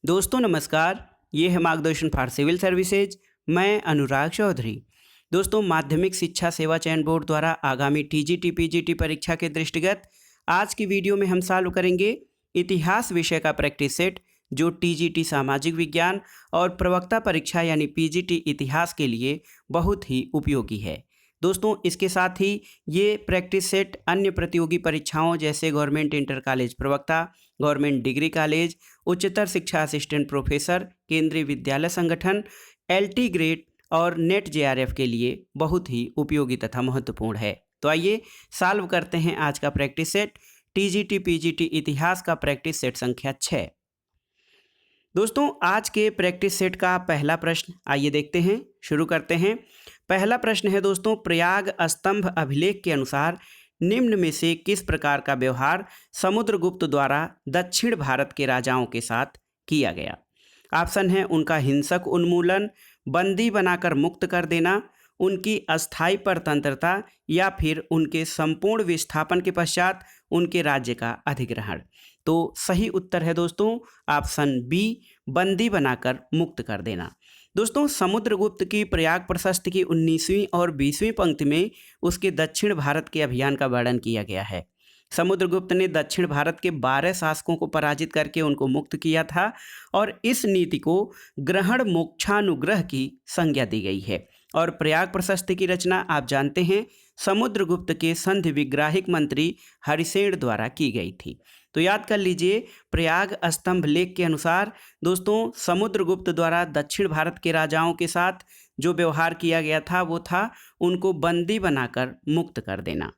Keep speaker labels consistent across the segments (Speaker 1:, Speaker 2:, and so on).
Speaker 1: दोस्तों नमस्कार। ये है मार्गदर्शन फॉर सिविल सर्विसेज। मैं अनुराग चौधरी। दोस्तों माध्यमिक शिक्षा सेवा चयन बोर्ड द्वारा आगामी टीजीटी पीजीटी परीक्षा के दृष्टिगत आज की वीडियो में हम सॉल्व करेंगे इतिहास विषय का प्रैक्टिस सेट, जो टीजीटी सामाजिक विज्ञान और प्रवक्ता परीक्षा यानी पीजीटी इतिहास के लिए बहुत ही उपयोगी है। दोस्तों इसके साथ ही ये प्रैक्टिस सेट अन्य प्रतियोगी परीक्षाओं जैसे गवर्नमेंट इंटर कॉलेज प्रवक्ता, गवर्नमेंट डिग्री कॉलेज, उच्चतर शिक्षा असिस्टेंट प्रोफेसर, केंद्रीय विद्यालय संगठन, एलटी ग्रेड और नेट जेआरएफ के लिए बहुत ही उपयोगी तथा महत्वपूर्ण है। तो आइए सॉल्व करते हैं आज का प्रैक्टिस सेट, टीजीटी पीजीटी इतिहास का प्रैक्टिस सेट संख्या 6। दोस्तों आज के प्रैक्टिस सेट का पहला प्रश्न आइए देखते हैं, शुरू करते हैं। पहला प्रश्न है दोस्तों, प्रयाग स्तंभ अभिलेख के अनुसार निम्न में से किस प्रकार का व्यवहार समुद्रगुप्त द्वारा दक्षिण भारत के राजाओं के साथ किया गया। ऑप्शन है उनका हिंसक उन्मूलन, बंदी बनाकर मुक्त कर देना, उनकी अस्थायी परतंत्रता या फिर उनके संपूर्ण विस्थापन के पश्चात उनके राज्य का अधिग्रहण। तो सही उत्तर है दोस्तों ऑप्शन बी, बंदी बनाकर मुक्त कर देना। दोस्तों समुद्रगुप्त की प्रयाग प्रशस्ति की 19वीं और 20वीं पंक्ति में उसके दक्षिण भारत के अभियान का वर्णन किया गया है। समुद्रगुप्त ने दक्षिण भारत के 12 शासकों को पराजित करके उनको मुक्त किया था और इस नीति को ग्रहण मोक्षानुग्रह की संज्ञा दी गई है। और प्रयाग प्रशस्ति की रचना आप जानते हैं समुद्रगुप्त के संधि विग्राहिक मंत्री हरिसेन द्वारा की गई थी। तो याद कर लीजिए, प्रयाग स्तंभ लेख के अनुसार दोस्तों समुद्रगुप्त द्वारा दक्षिण भारत के राजाओं के साथ जो व्यवहार किया गया था वो था उनको बंदी बनाकर मुक्त कर देना।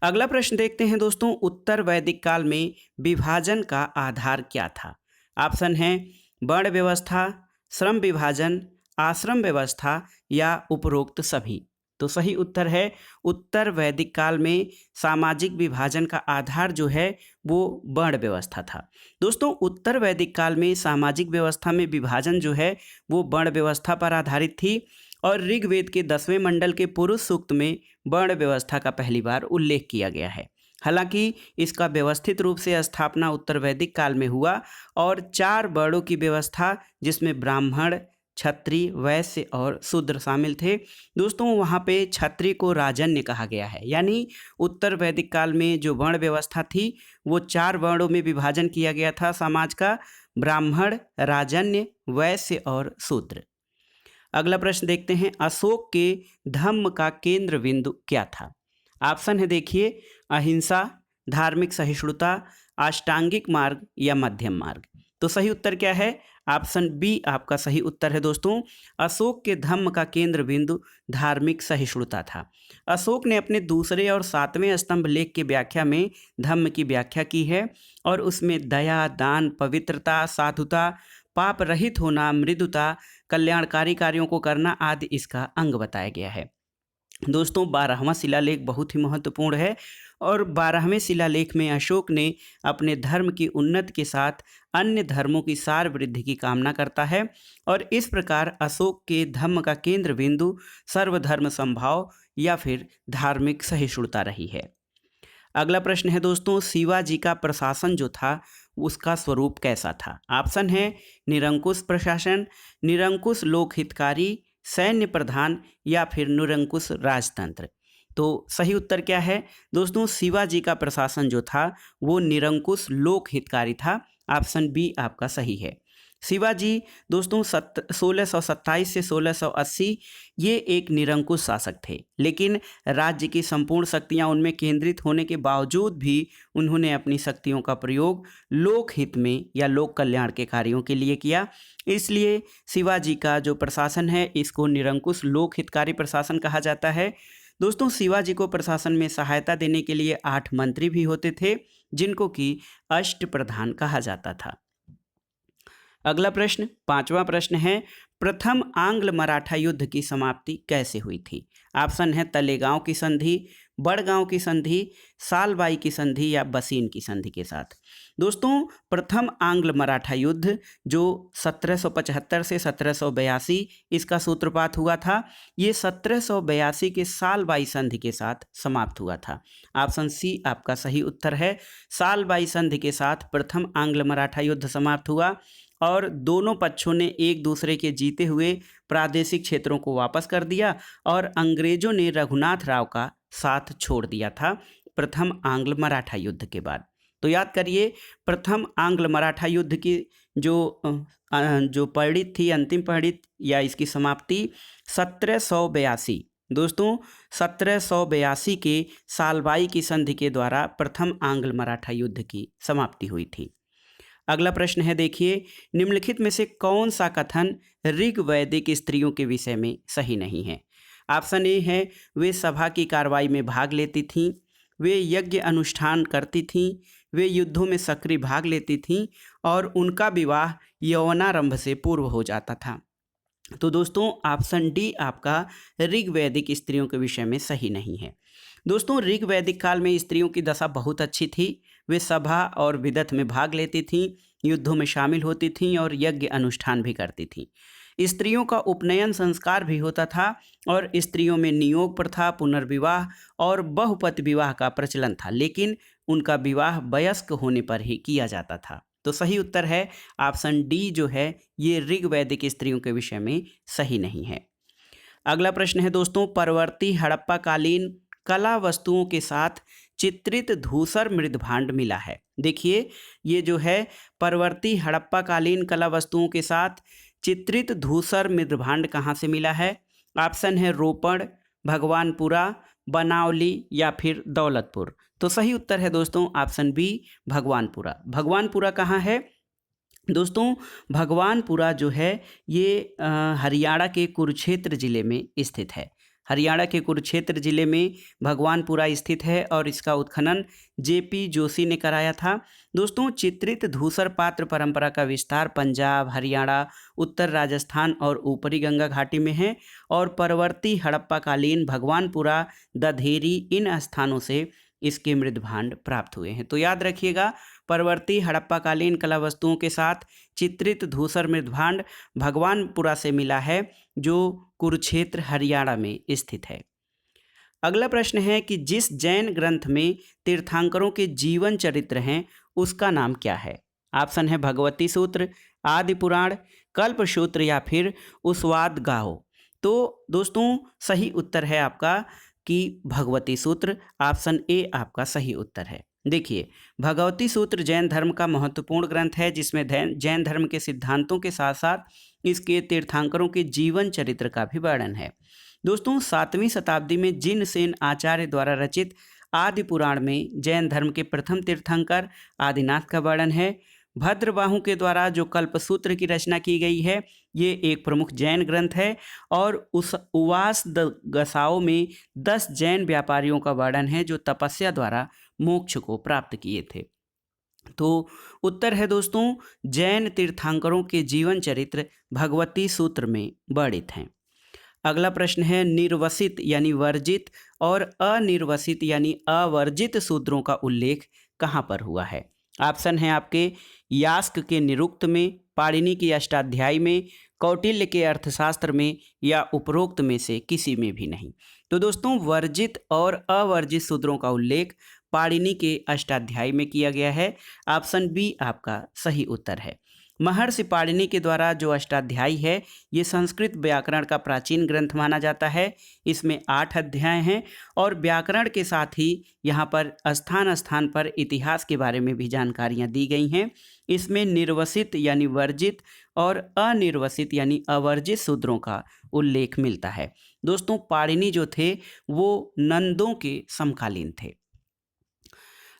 Speaker 1: अगला प्रश्न देखते हैं दोस्तों, उत्तर वैदिक काल में विभाजन का आधार क्या था। ऑप्शन है वर्ण व्यवस्था, श्रम विभाजन, आश्रम व्यवस्था या उपरोक्त सभी। तो सही उत्तर है उत्तर वैदिक काल में सामाजिक विभाजन का आधार जो है वो वर्ण व्यवस्था था। दोस्तों उत्तर वैदिक काल में सामाजिक व्यवस्था में विभाजन जो है वो वर्ण व्यवस्था पर आधारित थी और ऋग्वेद के 10वें मंडल के पुरुष सूक्त में वर्ण व्यवस्था का पहली बार उल्लेख किया गया है। हालांकि इसका व्यवस्थित रूप से स्थापना उत्तर वैदिक काल में हुआ और 4 वर्णों की व्यवस्था जिसमें ब्राह्मण, क्षत्रिय, वैश्य और शूद्र शामिल थे। दोस्तों वहाँ पे क्षत्रिय को राजन्य कहा गया है, यानी उत्तर वैदिक काल में जो वर्ण व्यवस्था थी वो 4 वर्णों में विभाजन किया गया था समाज का, ब्राह्मण, राजन्य, वैश्य और शूद्र। अगला प्रश्न देखते हैं, अशोक के धम्म का केंद्र बिंदु क्या था। ऑप्शन है देखिए अहिंसा, धार्मिक सहिष्णुता, अष्टांगिक मार्ग या मध्यम मार्ग। तो सही उत्तर क्या है ऑप्शन बी आपका सही उत्तर है दोस्तों। अशोक के धम्म का केंद्र बिंदु धार्मिक सहिष्णुता था। अशोक ने अपने दूसरे और 7वें स्तंभ लेख की व्याख्या में धम्म की व्याख्या की है और उसमें दया, दान, पवित्रता, साधुता, पाप रहित होना, मृदुता, कल्याणकारी कार्यों को करना आदि इसका अंग बताया गया है। दोस्तों 12वां शिलालेख बहुत ही महत्वपूर्ण है और 12वें शिलालेख में अशोक ने अपने धर्म की उन्नति के साथ अन्य धर्मों की सार वृद्धि की कामना करता है और इस प्रकार अशोक के धम्म का केंद्र बिंदु सर्वधर्म समभाव या फिर धार्मिक सहिष्णुता रही है। अगला प्रश्न है दोस्तों, शिवाजी का प्रशासन जो था उसका स्वरूप कैसा था। ऑप्शन है निरंकुश प्रशासन, निरंकुश लोकहितकारी, सैन्य प्रधान या फिर निरंकुश राजतंत्र। तो सही उत्तर क्या है दोस्तों, शिवाजी का प्रशासन जो था वो निरंकुश लोकहितकारी था। ऑप्शन बी आपका सही है। शिवाजी दोस्तों 1627 से 1680 ये एक निरंकुश शासक थे, लेकिन राज्य की संपूर्ण शक्तियां उनमें केंद्रित होने के बावजूद भी उन्होंने अपनी शक्तियों का प्रयोग लोकहित में या लोक कल्याण के कार्यों के लिए किया। इसलिए शिवाजी का जो प्रशासन है इसको निरंकुश लोकहितकारी प्रशासन कहा जाता है। दोस्तों शिवाजी को प्रशासन में सहायता देने के लिए 8 मंत्री भी होते थे जिनको कि अष्टप्रधान कहा जाता था। अगला प्रश्न, पांचवा प्रश्न है, प्रथम आंग्ल मराठा युद्ध की समाप्ति कैसे हुई थी? ऑप्शन है तलेगांव की संधि, बड़गांव की संधि, सालबाई की संधि या बसीन की संधि के साथ। दोस्तों, प्रथम आंग्ल मराठा युद्ध जो 1775 से 1782 इसका सूत्रपात हुआ था, ये 1782 के सालबाई संधि के साथ समाप्त हुआ था। ऑप्शन सी आपका सही उत्तर है। सालबाई संधि के साथ प्रथम आंग्ल मराठा युद्ध समाप्त हुआ और दोनों पक्षों ने एक दूसरे के जीते हुए प्रादेशिक क्षेत्रों को वापस कर दिया और अंग्रेजों ने रघुनाथ राव का साथ छोड़ दिया था प्रथम आंग्ल मराठा युद्ध के बाद। तो याद करिए, प्रथम आंग्ल मराठा युद्ध की जो परिणति थी, अंतिम परिणति या इसकी समाप्ति 1782, दोस्तों 1782 के सालबाई की संधि के द्वारा प्रथम आंग्ल मराठा युद्ध की समाप्ति हुई थी। अगला प्रश्न है, देखिए, निम्नलिखित में से कौन सा कथन ऋग्वैदिक स्त्रियों के विषय में सही नहीं है? ऑप्शन ए है, वे सभा की कार्रवाई में भाग लेती थीं, वे यज्ञ अनुष्ठान करती थीं, वे युद्धों में सक्रिय भाग लेती थीं और उनका विवाह यौवनारंभ से पूर्व हो जाता था। तो दोस्तों, ऑप्शन डी आपका ऋग्वैदिक स्त्रियों के विषय में सही नहीं है। दोस्तों, ऋग्वैदिक काल में स्त्रियों की दशा बहुत अच्छी थी। वे सभा और विदथ में भाग लेती थीं, युद्धों में शामिल होती थीं और यज्ञ अनुष्ठान भी करती थीं। स्त्रियों का उपनयन संस्कार भी होता था और स्त्रियों में नियोग प्रथा, पुनर्विवाह और बहुपति विवाह का प्रचलन था, लेकिन उनका विवाह वयस्क होने पर ही किया जाता था। तो सही उत्तर है ऑप्शन डी जो है, ये ऋग्वैदिक स्त्रियों के विषय में सही नहीं है। अगला प्रश्न है दोस्तों, परवर्ती हड़प्पा कालीन कला वस्तुओं के साथ चित्रित धूसर मृदभांड मिला है। देखिए, ये जो है परवर्ती हड़प्पा कालीन कला वस्तुओं के साथ चित्रित धूसर मृदभांड कहाँ से मिला है? ऑप्शन है रोपड़, भगवानपुरा, बनावली या फिर दौलतपुर। तो सही उत्तर है दोस्तों ऑप्शन बी, भगवानपुरा। भगवानपुरा कहाँ है? दोस्तों, भगवानपुरा जो है ये हरियाणा के कुरुक्षेत्र जिले में स्थित है। हरियाणा के कुरुक्षेत्र जिले में भगवानपुरा स्थित है और इसका उत्खनन जेपी जोशी ने कराया था। दोस्तों, चित्रित धूसर पात्र परंपरा का विस्तार पंजाब, हरियाणा, उत्तर राजस्थान और ऊपरी गंगा घाटी में है और परवर्ती हड़प्पा कालीन भगवानपुरा, दधेरी इन स्थानों से इसके मृदभांड प्राप्त हुए हैं। तो याद रखिएगा, परवर्ती हड़प्पा कालीन कला वस्तुओं के साथ चित्रित धूसर मृदभांड भगवानपुरा से मिला है, जो कुरुक्षेत्र हरियाणा में स्थित है। अगला प्रश्न है कि जिस जैन ग्रंथ में तीर्थंकरों के जीवन चरित्र हैं उसका नाम क्या है? ऑप्शन है भगवती सूत्र, आदि पुराण, कल्प सूत्र या फिर उस्वाद गाहो। तो दोस्तों, सही उत्तर है आपका कि भगवती सूत्र। ऑप्शन ए आपका सही उत्तर है। देखिए, भगवती सूत्र जैन धर्म का महत्वपूर्ण ग्रंथ है जिसमें जैन धर्म के सिद्धांतों के साथ साथ इसके तीर्थंकरों के जीवन चरित्र का भी वर्णन है। दोस्तों, 7वीं शताब्दी में जिन सेन आचार्य द्वारा रचित आदि पुराण में जैन धर्म के प्रथम तीर्थंकर आदिनाथ का वर्णन है। भद्रबाहु के द्वारा जो कल्पसूत्र की रचना की गई है, ये एक प्रमुख जैन ग्रंथ है और उस उवास गसाओं में 10 जैन व्यापारियों का वर्णन है जो तपस्या द्वारा मोक्ष को प्राप्त किए थे। तो उत्तर है दोस्तों, जैन तीर्थंकरों के जीवन चरित्र भगवती सूत्र में वर्णित हैं। अगला प्रश्न है, निर्वसित यानी वर्जित और अनिर्वसित यानी अवर्जित सूत्रों का उल्लेख कहाँ पर हुआ है? ऑप्शन है आपके यास्क के निरुक्त में, पाणिनि की अष्टाध्यायी में, कौटिल्य के अर्थशास्त्र में या उपरोक्त में से किसी में भी नहीं। तो दोस्तों, वर्जित और अवर्जित सूत्रों का उल्लेख पाणिनि के अष्टाध्यायी में किया गया है। ऑप्शन बी आपका सही उत्तर है। महर्षि पाणिनि के द्वारा जो अष्टाध्यायी है, ये संस्कृत व्याकरण का प्राचीन ग्रंथ माना जाता है। इसमें 8 अध्याय हैं और व्याकरण के साथ ही यहाँ पर स्थान स्थान पर इतिहास के बारे में भी जानकारियाँ दी गई हैं। इसमें निर्वसित यानी वर्जित और अनिर्वसित यानी अवर्जित सूत्रों का उल्लेख मिलता है। दोस्तों, पाणिनि जो थे वो नंदों के समकालीन थे।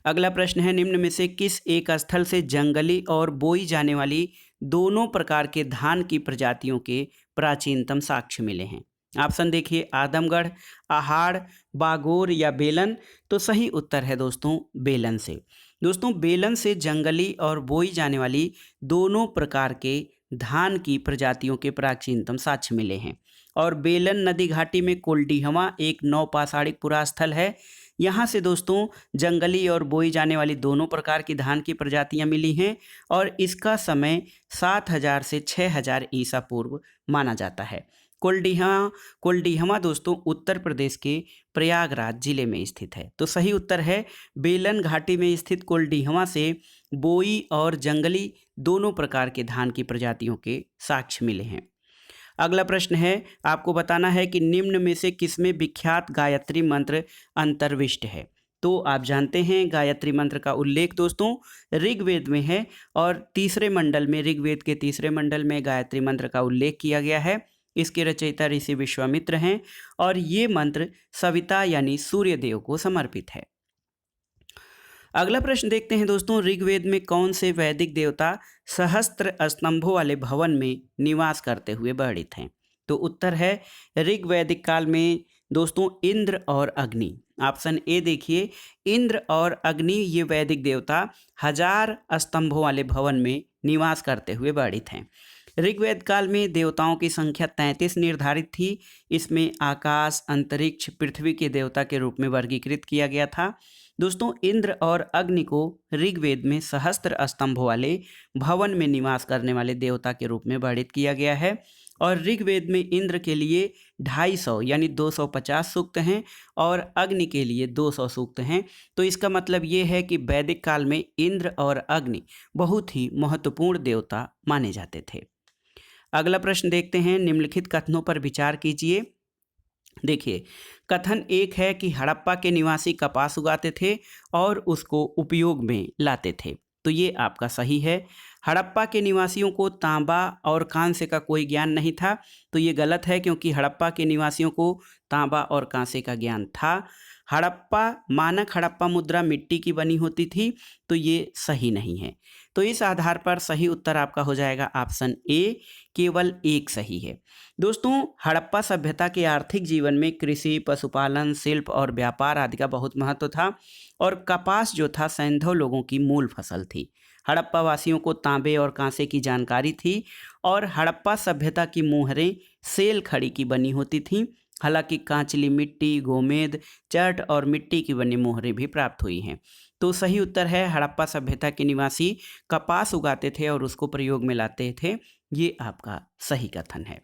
Speaker 1: अगला प्रश्न है, निम्न में से किस एक स्थल से जंगली और बोई जाने वाली दोनों प्रकार के धान की प्रजातियों के प्राचीनतम साक्ष्य मिले हैं? ऑप्शन देखिए, आदमगढ़, आहाड़, बागोर या बेलन। तो सही उत्तर है दोस्तों बेलन से। दोस्तों बेलन से जंगली और बोई जाने वाली दोनों प्रकार के धान की प्रजातियों के प्राचीनतम साक्ष्य मिले हैं। और बेलन नदी घाटी में कोल्डिहवा एक नवपाषाणिक पुरास्थल है। यहाँ से दोस्तों जंगली और बोई जाने वाली दोनों प्रकार की धान की प्रजातियां मिली हैं और इसका समय 7000 से 6000 ईसा पूर्व माना जाता है। कोल्डिहवा दोस्तों उत्तर प्रदेश के प्रयागराज जिले में स्थित है। तो सही उत्तर है बेलन घाटी में स्थित कोल्डिहवा से बोई और जंगली दोनों प्रकार के धान की प्रजातियों के साक्ष्य मिले हैं। अगला प्रश्न है, आपको बताना है कि निम्न में से किसमें विख्यात गायत्री मंत्र अंतर्विष्ट है। तो आप जानते हैं गायत्री मंत्र का उल्लेख दोस्तों ऋग्वेद में है और तीसरे मंडल में, ऋग्वेद के तीसरे मंडल में गायत्री मंत्र का उल्लेख किया गया है। इसके रचयिता ऋषि विश्वामित्र हैं और ये मंत्र सविता यानी सूर्य देव को समर्पित है। अगला प्रश्न देखते हैं दोस्तों, ऋग्वेद में कौन से वैदिक देवता सहस्त्र स्तंभों वाले भवन में निवास करते हुए वर्णित हैं। तो उत्तर है ऋग्वैदिक काल में दोस्तों इंद्र और अग्नि। ऑप्शन ए देखिए, इंद्र और अग्नि ये वैदिक देवता 1000 स्तंभों वाले भवन में निवास करते हुए वर्णित हैं। ऋग्वेद काल में देवताओं की संख्या 33 निर्धारित थी। इसमें आकाश, अंतरिक्ष, पृथ्वी के देवता के रूप में वर्गीकृत किया गया था। दोस्तों इंद्र और अग्नि को ऋग्वेद में सहस्त्र स्तंभों वाले भवन में निवास करने वाले देवता के रूप में वर्णित किया गया है। और ऋग्वेद में इंद्र के लिए 250 यानी 250 सूक्त हैं और अग्नि के लिए 200 सूक्त हैं। तो इसका मतलब ये है कि वैदिक काल में इंद्र और अग्नि बहुत ही महत्वपूर्ण देवता माने जाते थे। अगला प्रश्न देखते हैं, निम्नलिखित कथनों पर विचार कीजिए। देखिए, कथन एक है कि हड़प्पा के निवासी कपास उगाते थे और उसको उपयोग में लाते थे। तो ये आपका सही है। हड़प्पा के निवासियों को तांबा और कांसे का कोई ज्ञान नहीं था। तो ये गलत है क्योंकि हड़प्पा के निवासियों को तांबा और कांसे का ज्ञान था। मानक हड़प्पा मुद्रा मिट्टी की बनी होती थी। तो ये सही नहीं है। तो इस आधार पर सही उत्तर आपका हो जाएगा ऑप्शन ए, केवल एक सही है। दोस्तों हड़प्पा सभ्यता के आर्थिक जीवन में कृषि, पशुपालन, शिल्प और व्यापार आदि का बहुत महत्व था और कपास जो था सैंधव लोगों की मूल फसल थी। हड़प्पा वासियों को तांबे और कांसे की जानकारी थी और हड़प्पा सभ्यता की मुहरें सेल खड़ी की बनी होती थीं। हालांकि कांचली मिट्टी, गोमेद, चट और मिट्टी की बनी मोहरें भी प्राप्त हुई हैं। तो सही उत्तर है हड़प्पा सभ्यता के निवासी कपास उगाते थे और उसको प्रयोग में लाते थे। ये आपका सही कथन है।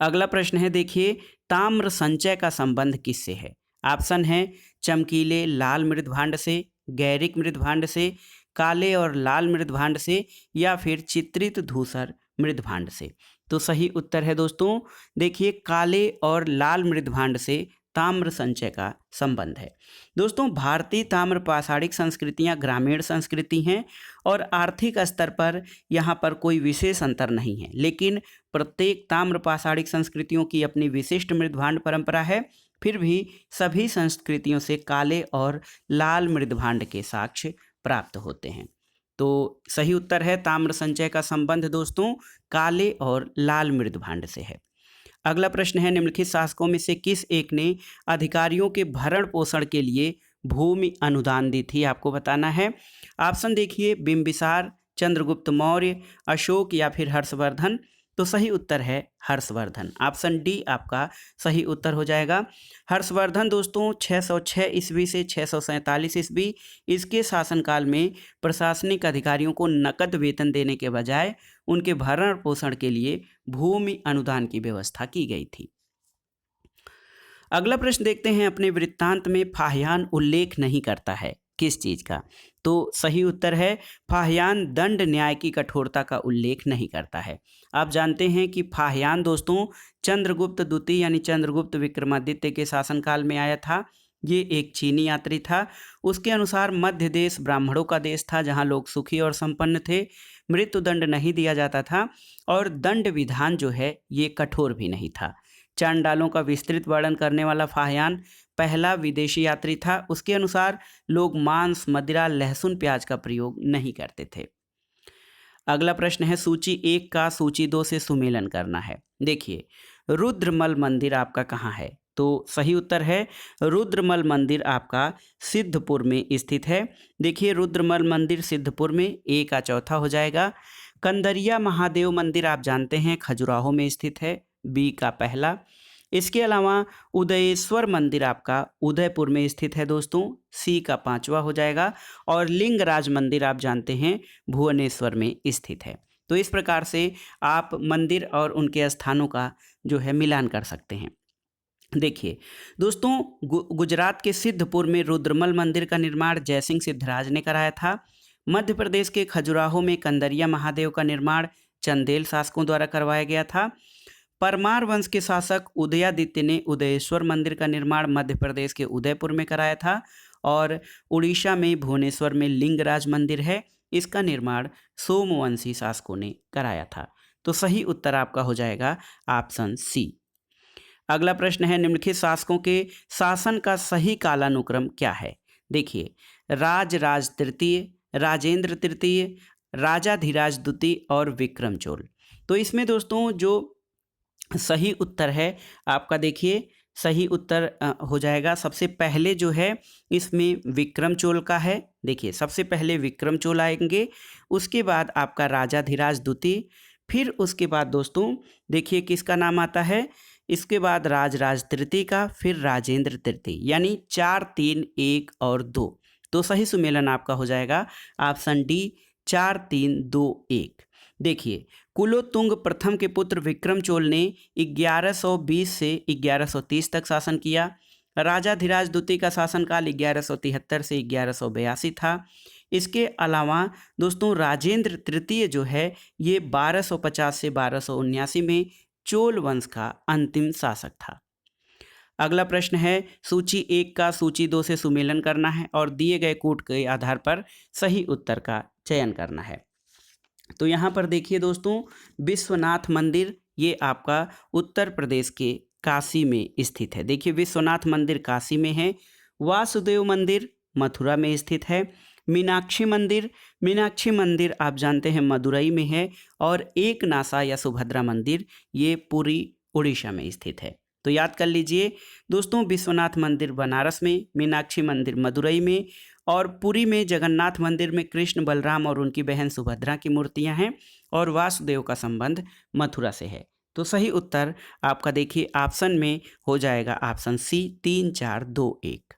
Speaker 1: अगला प्रश्न है, देखिए, ताम्र संचय का संबंध किससे है। ऑप्शन है चमकीले लाल मृदभांड से, गैरिक मृदभांड से, काले और लाल मृदभांड से या फिर चित्रित धूसर मृदभांड से। तो सही उत्तर है दोस्तों, देखिए, काले और लाल मृदभांड से ताम्र संचय का संबंध है। दोस्तों भारतीय ताम्र पाषाणिक संस्कृतियां ग्रामीण संस्कृति हैं और आर्थिक स्तर पर यहाँ पर कोई विशेष अंतर नहीं है, लेकिन प्रत्येक ताम्र पाषाणिक संस्कृतियों की अपनी विशिष्ट मृदभांड परंपरा है। फिर भी सभी संस्कृतियों से काले और लाल मृदभांड के साक्ष्य प्राप्त होते हैं। तो सही उत्तर है ताम्र संचय का संबंध दोस्तों काले और लाल मृदभांड से है। अगला प्रश्न है, निम्नलिखित शासकों में से किस एक ने अधिकारियों के भरण पोषण के लिए भूमि अनुदान दी थी, आपको बताना है। ऑप्शन देखिए, बिंबिसार, चंद्रगुप्त मौर्य, अशोक या फिर हर्षवर्धन। तो सही उत्तर है हर्षवर्धन। ऑप्शन डी आपका सही उत्तर हो जाएगा। हर्षवर्धन दोस्तों 606 ईस्वी से 647 ईस्वी इसके शासनकाल में प्रशासनिक अधिकारियों को नकद वेतन देने के बजाय उनके भरण पोषण के लिए भूमि अनुदान की व्यवस्था की गई थी। अगला प्रश्न देखते हैं, अपने वृत्तांत में फाह्यान उल्लेख नहीं करता है, किस चीज का। तो सही उत्तर है फाह्यान दंड न्याय की कठोरता का उल्लेख नहीं करता है। आप जानते हैं कि फाह्यान दोस्तों चंद्रगुप्त द्वितीय यानी चंद्रगुप्त विक्रमादित्य के शासनकाल में आया था। ये एक चीनी यात्री था। उसके अनुसार मध्य देश ब्राह्मणों का देश था जहाँ लोग सुखी और संपन्न थे। मृत्यु दंड नहीं दिया जाता था और दंड विधान जो है ये कठोर भी नहीं था। चांडालों का विस्तृत वर्णन करने वाला फाह्यान पहला विदेशी यात्री था। उसके अनुसार लोग मांस, मदिरा, लहसुन, प्याज का प्रयोग नहीं करते थे। अगला प्रश्न है, सूची 1 का सूची 2 से सुमेलन करना है। देखिए, रुद्रमल मंदिर आपका कहाँ है। तो सही उत्तर है रुद्रमल मंदिर आपका सिद्धपुर में स्थित है। देखिए रुद्रमल मंदिर सिद्धपुर में, ए का चौथा हो जाएगा। कंदरिया महादेव मंदिर आप जानते हैं खजुराहो में स्थित है, बी का पहला। इसके अलावा उदयेश्वर मंदिर आपका उदयपुर में स्थित है दोस्तों, सी का पांचवा हो जाएगा। और लिंगराज मंदिर आप जानते हैं भुवनेश्वर में स्थित है। तो इस प्रकार से आप मंदिर और उनके स्थानों का जो है मिलान कर सकते हैं। देखिए दोस्तों, गुजरात के सिद्धपुर में रुद्रमल मंदिर का निर्माण जयसिंह सिद्धराज ने कराया था। मध्य प्रदेश के खजुराहो में कंदरिया महादेव का निर्माण चंदेल शासकों द्वारा करवाया गया था। परमार वंश के शासक उदयादित्य ने उदयेश्वर मंदिर का निर्माण मध्य प्रदेश के उदयपुर में कराया था। और उड़ीसा में भुवनेश्वर में लिंगराज मंदिर है, इसका निर्माण सोमवंशी शासकों ने कराया था। तो सही उत्तर आपका हो जाएगा ऑप्शन सी। अगला प्रश्न है, निम्नलिखित शासकों के शासन का सही कालानुक्रम क्या है? देखिए राज तृतीय, राजेंद्र तृतीय, राजाधिराज द्वितीय और विक्रम चोल। तो इसमें दोस्तों जो सही उत्तर है आपका, देखिए सही उत्तर हो जाएगा सबसे पहले जो है इसमें विक्रम चोल का है। देखिए सबसे पहले विक्रम चोल आएंगे, उसके बाद आपका राजाधिराज द्वितीय, फिर उसके बाद दोस्तों देखिए किसका नाम आता है, इसके बाद राज तृतीय का, फिर राजेंद्र तृतीय, यानी 4 3 1 और 2। तो सही सुमेलन आपका हो जाएगा ऑप्शन डी 4 3 2 1। देखिए कुलोत्तुंग प्रथम के पुत्र विक्रम चोल ने 1120 से 1130 तक शासन किया। राजाधिराज द्वितीय का शासनकाल 1173 से 1182 था। इसके अलावा दोस्तों राजेंद्र तृतीय जो है ये 1250 से 1279 में चोल वंश का अंतिम शासक था। अगला प्रश्न है, सूची 1 का सूची 2 से सुमेलन करना है और दिए गए कूट के आधार पर सही उत्तर का चयन करना है। तो यहाँ पर देखिए दोस्तों विश्वनाथ मंदिर ये आपका उत्तर प्रदेश के काशी में स्थित है। देखिए विश्वनाथ मंदिर काशी में है। वासुदेव मंदिर मथुरा में स्थित है। मीनाक्षी मंदिर आप जानते हैं मदुरई में है। और एकनासा या सुभद्रा मंदिर ये पूरी उड़ीसा में स्थित है। तो याद कर लीजिए दोस्तों, विश्वनाथ मंदिर बनारस में, मीनाक्षी मंदिर मदुरई में और पुरी में जगन्नाथ मंदिर में कृष्ण बलराम और उनकी बहन सुभद्रा की मूर्तियां हैं। और वासुदेव का संबंध मथुरा से है। तो सही उत्तर आपका देखिए ऑप्शन में हो जाएगा ऑप्शन सी 3 4 2 1।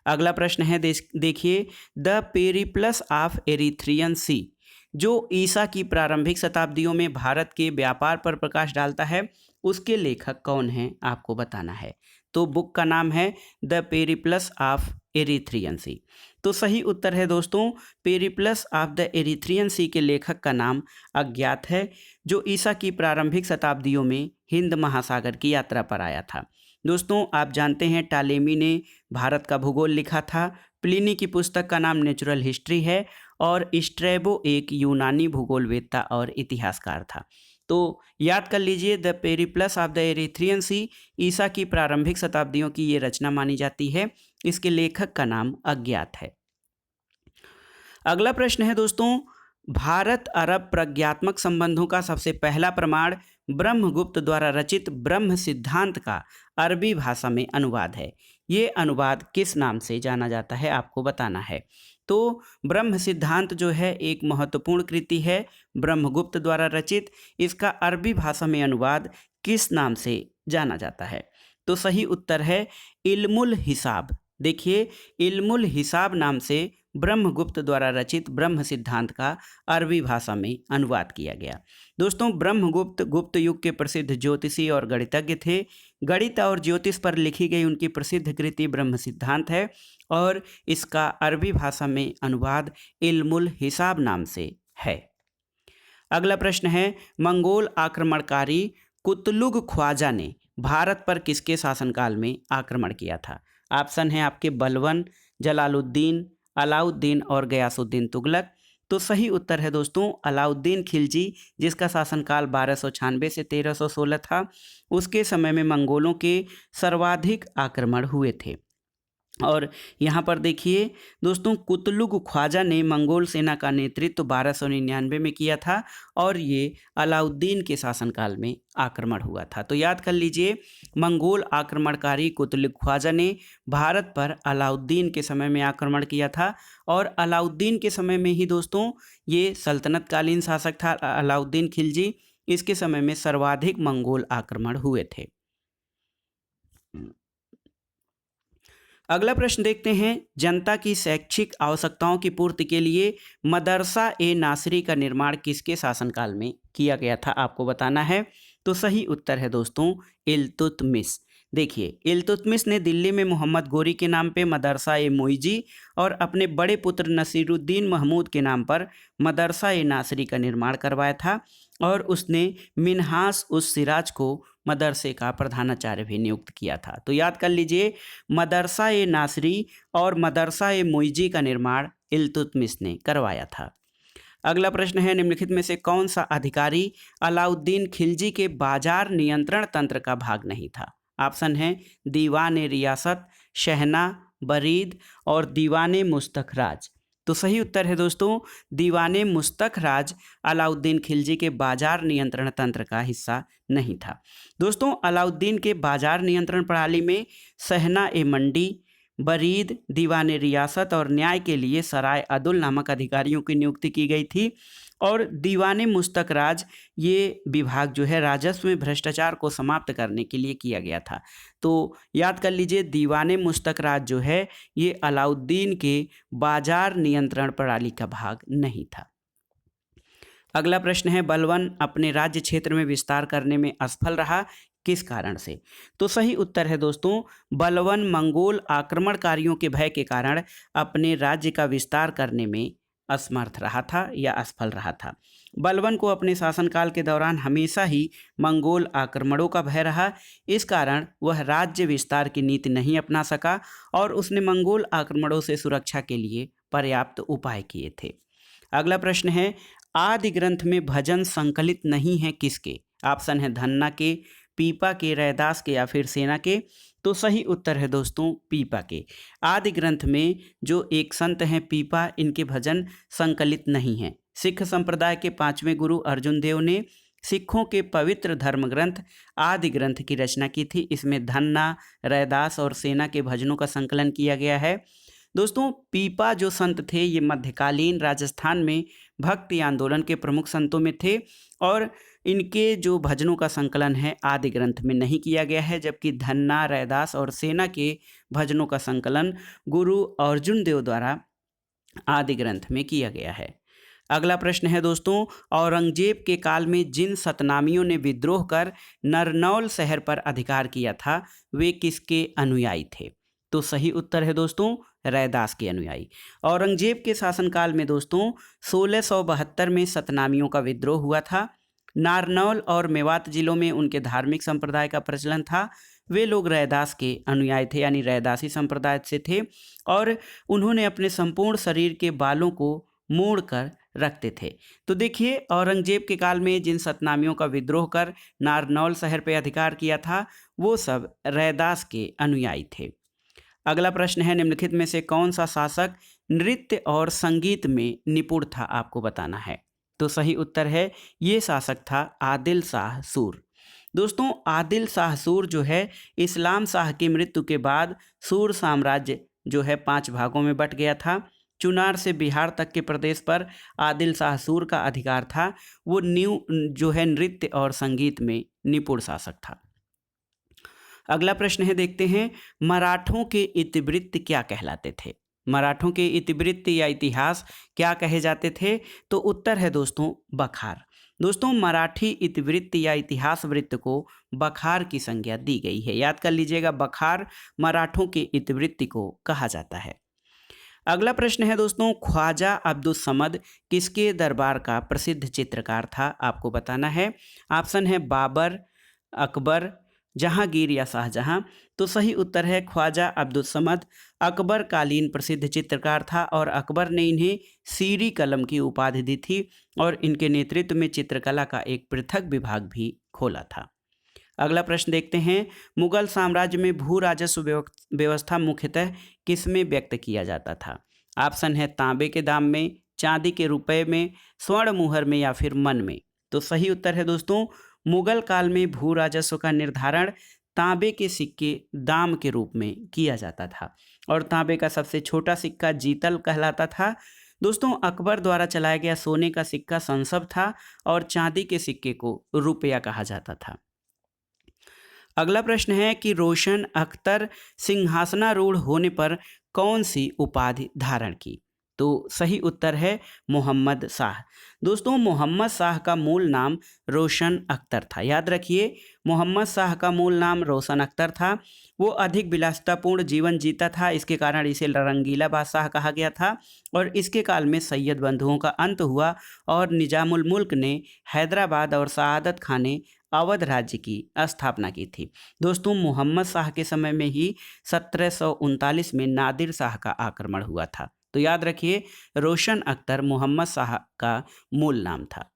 Speaker 1: अगला प्रश्न है, देखिए द पेरिप्लस ऑफ एरिथ्रियन सी जो ईसा की प्रारंभिक शताब्दियों में भारत के व्यापार पर प्रकाश डालता है, उसके लेखक कौन हैं आपको बताना है। तो बुक का नाम है द पेरिप्लस ऑफ एरिथ्रियन सी। तो सही उत्तर है दोस्तों पेरिप्लस ऑफ द एरिथ्रियन सी के लेखक का नाम अज्ञात है, जो ईसा की प्रारंभिक शताब्दियों में हिंद महासागर की यात्रा पर आया था। दोस्तों आप जानते हैं टालेमी ने भारत का भूगोल लिखा था। प्लिनी की पुस्तक का नाम नेचुरल हिस्ट्री है। और स्ट्रैबो एक यूनानी भूगोलवेत्ता और इतिहासकार था। तो याद कर लीजिए the Periplus of the Erythraean Sea ईसा की प्रारंभिक शताब्दियों की ये रचना मानी जाती है। इसके लेखक का नाम अज्ञात है। अगला प्रश्न है दोस्तों, भारत अरब प्रज्ञात्मक संबंधों का सबसे पहला प्रमाण ब्रह्मगुप्त द्वारा रचित ब्रह्म सिद्धांत का अरबी भाषा में अनुवाद है। ये अनुवाद किस नाम से जाना जाता है आपको बताना है। तो ब्रह्म सिद्धांत जो है एक महत्वपूर्ण कृति है ब्रह्मगुप्त द्वारा रचित। इसका अरबी भाषा में अनुवाद किस नाम से जाना जाता है? तो सही उत्तर है इल्मुल हिसाब। देखिए इल्मुल हिसाब नाम से ब्रह्मगुप्त द्वारा रचित ब्रह्म सिद्धांत का अरबी भाषा में अनुवाद किया गया। दोस्तों ब्रह्मगुप्त गुप्त युग के प्रसिद्ध ज्योतिषी और गणितज्ञ थे। गणित और ज्योतिष पर लिखी गई उनकी प्रसिद्ध कृति ब्रह्म सिद्धांत है और इसका अरबी भाषा में अनुवाद इल्मुल हिसाब नाम से है। अगला प्रश्न है, मंगोल आक्रमणकारी कुतलुग ख्वाजा ने भारत पर किसके शासनकाल में आक्रमण किया था? ऑप्शन है आपके बलवन, जलालुद्दीन, अलाउद्दीन और गयासुद्दीन तुगलक। तो सही उत्तर है दोस्तों अलाउद्दीन खिलजी, जिसका शासनकाल 1296 से 1316 था। उसके समय में मंगोलों के सर्वाधिक आक्रमण हुए थे। और यहाँ पर देखिए दोस्तों, कुतलुग ख्वाजा ने मंगोल सेना का नेतृत्व 1299 में किया था और ये अलाउद्दीन के शासनकाल में आक्रमण हुआ था। तो याद कर लीजिए, मंगोल आक्रमणकारी कुतलुग ख्वाजा ने भारत पर अलाउद्दीन के समय में आक्रमण किया था और अलाउद्दीन के समय में ही दोस्तों ये सल्तनतकालीन शासक था अलाउद्दीन खिलजी। इसके समय में सर्वाधिक मंगोल आक्रमण हुए थे। अगला प्रश्न देखते हैं, जनता की शैक्षिक आवश्यकताओं की पूर्ति के लिए मदरसा ए नासरी का निर्माण किसके शासनकाल में किया गया था, आपको बताना है। तो सही उत्तर है दोस्तों इल्तुतमिश। देखिए, इल्तुतमिश ने दिल्ली में मोहम्मद गोरी के नाम पे मदरसा ए मोइजी और अपने बड़े पुत्र नसीरुद्दीन महमूद के नाम पर मदरसा ए नासरी का निर्माण करवाया था और उसने मिन्हास उस सिराज को मदरसे का प्रधानाचार्य भी नियुक्त किया था। तो याद कर लीजिए, मदरसा ए नासरी और मदरसा ए मोइजी का निर्माण इल्तुतमिश ने करवाया था। अगला प्रश्न है, निम्नलिखित में से कौन सा अधिकारी अलाउद्दीन खिलजी के बाजार नियंत्रण तंत्र का भाग नहीं था। ऑप्शन है दीवान ए रियासत, शहना, बरीद और दीवाने मुस्तखराज। तो सही उत्तर है दोस्तों दीवाने मुस्तखराज अलाउद्दीन खिलजी के बाजार नियंत्रण तंत्र का हिस्सा नहीं था। दोस्तों, अलाउद्दीन के बाजार नियंत्रण प्रणाली में शहना ए मंडी, बरीद, दीवाने रियासत और न्याय के लिए सराय अदुल नामक अधिकारियों की नियुक्ति की गई थी और दीवाने मुस्तखराज ये विभाग जो है राजस्व में भ्रष्टाचार को समाप्त करने के लिए किया गया था। तो याद कर लीजिए, दीवाने मुस्तखराज जो है ये अलाउद्दीन के बाजार नियंत्रण प्रणाली का भाग नहीं था। अगला प्रश्न है, बलवन अपने राज्य क्षेत्र में विस्तार करने में असफल रहा, किस कारण से। तो सही उत्तर है दोस्तों बलवन मंगोल आक्रमणकारियों के भय के कारण अपने राज्य का विस्तार करने में असमर्थ रहा था या असफल रहा था। बलवन को अपने शासनकाल के दौरान हमेशा ही मंगोल आक्रमणों का भय रहा, इस कारण वह राज्य विस्तार की नीति नहीं अपना सका और उसने मंगोल आक्रमणों से सुरक्षा के लिए पर्याप्त उपाय किए थे। अगला प्रश्न है, आदि ग्रंथ में भजन संकलित नहीं है किसके। ऑप्शन है धन्ना के, पीपा के, रैदास के या फिर सेना के। तो सही उत्तर है दोस्तों पीपा के। आदि ग्रंथ में जो एक संत हैं पीपा, इनके भजन संकलित नहीं हैं। सिख संप्रदाय के 5वें गुरु अर्जुन देव ने सिखों के पवित्र धर्म ग्रंथ आदि ग्रंथ की रचना की थी। इसमें धन्ना, रैदास और सेना के भजनों का संकलन किया गया है। दोस्तों, पीपा जो संत थे ये मध्यकालीन राजस्थान में भक्ति आंदोलन के प्रमुख संतों में थे और इनके जो भजनों का संकलन है आदि ग्रंथ में नहीं किया गया है, जबकि धन्ना, रैदास और सेना के भजनों का संकलन गुरु अर्जुन देव द्वारा आदि ग्रंथ में किया गया है। अगला प्रश्न है दोस्तों, औरंगजेब के काल में जिन सतनामियों ने विद्रोह कर नरनौल शहर पर अधिकार किया था वे किसके अनुयायी थे। तो सही उत्तर है दोस्तों रैदास के अनुयायी। औरंगजेब के शासनकाल में दोस्तों 1672 में सतनामियों का विद्रोह हुआ था। नारनौल और मेवात जिलों में उनके धार्मिक संप्रदाय का प्रचलन था। वे लोग रैदास के अनुयायी थे, यानी रैदासी संप्रदाय से थे और उन्होंने अपने संपूर्ण शरीर के बालों को मोड़ कर रखते थे। तो देखिए, औरंगजेब के काल में जिन सतनामियों का विद्रोह कर नारनौल शहर पर अधिकार किया था वो सब रैदास के अनुयायी थे। अगला प्रश्न है, निम्नलिखित में से कौन सा शासक नृत्य और संगीत में निपुण था, आपको बताना है। तो सही उत्तर है ये शासक था आदिल शाह सूर। दोस्तों, आदिल शाह सूर जो है इस्लाम शाह की मृत्यु के बाद सूर साम्राज्य जो है 5 भागों में बट गया था। चुनार से बिहार तक के प्रदेश पर आदिल शाह सूर का अधिकार था। वो जो है नृत्य और संगीत में निपुण शासक था। अगला प्रश्न है, देखते हैं, मराठों के इतिवृत्त क्या कहलाते थे। मराठों के इतिवृत्त या इतिहास क्या कहे जाते थे। तो उत्तर है दोस्तों बखार। दोस्तों, मराठी इतिवृत्त या इतिहास वृत्त को बखार की संज्ञा दी गई है। याद कर लीजिएगा, बखार मराठों के इतिवृत्त को कहा जाता है। अगला प्रश्न है दोस्तों, ख्वाजा अब्दुल समद किसके दरबार का प्रसिद्ध चित्रकार था, आपको बताना है। ऑप्शन है बाबर, अकबर, जहांगीर या शाहजहां। तो सही उत्तर है ख्वाजा अब्दुल समद अकबर कालीन प्रसिद्ध चित्रकार था और अकबर ने इन्हें सीरी कलम की उपाधि दी थी और इनके नेतृत्व में चित्रकला का एक पृथक विभाग भी खोला था। अगला प्रश्न देखते हैं, मुगल साम्राज्य में भू राजस्व व्यवस्था मुख्यतः किसमें व्यक्त किया जाता था? ऑप्शन है तांबे के दाम में, चांदी के रुपए में, स्वर्ण मुहर में या फिर मन में। तो सही उत्तर है दोस्तों, मुगल काल में भू राजस्व का निर्धारण तांबे के सिक्के दाम के रूप में किया जाता था और तांबे का सबसे छोटा सिक्का जीतल कहलाता था। दोस्तों, अकबर द्वारा चलाया गया सोने का सिक्का संसव था और चांदी के सिक्के को रुपया कहा जाता था। अगला प्रश्न है कि रोशन अख्तर सिंहासनारूढ़ होने पर कौन सी उपाधि धारण की? तो सही उत्तर है मोहम्मद शाह। दोस्तों, मोहम्मद शाह का मूल नाम रोशन अख्तर था। याद रखिए, मोहम्मद शाह का मूल नाम रोशन अख्तर था। वो अधिक विलासितापूर्ण जीवन जीता था, इसके कारण इसे रंगीला बादशाह कहा गया था और इसके काल में सैयद बंधुओं का अंत हुआ और निजामुल मुल्क ने हैदराबाद और सआदत खान ने अवध राज्य की स्थापना की थी। दोस्तों, मोहम्मद शाह के समय में ही 1739 में नादिर शाह का आक्रमण हुआ था। तो याद रखिए, रोशन अख्तर मोहम्मद शाह का मूल नाम था।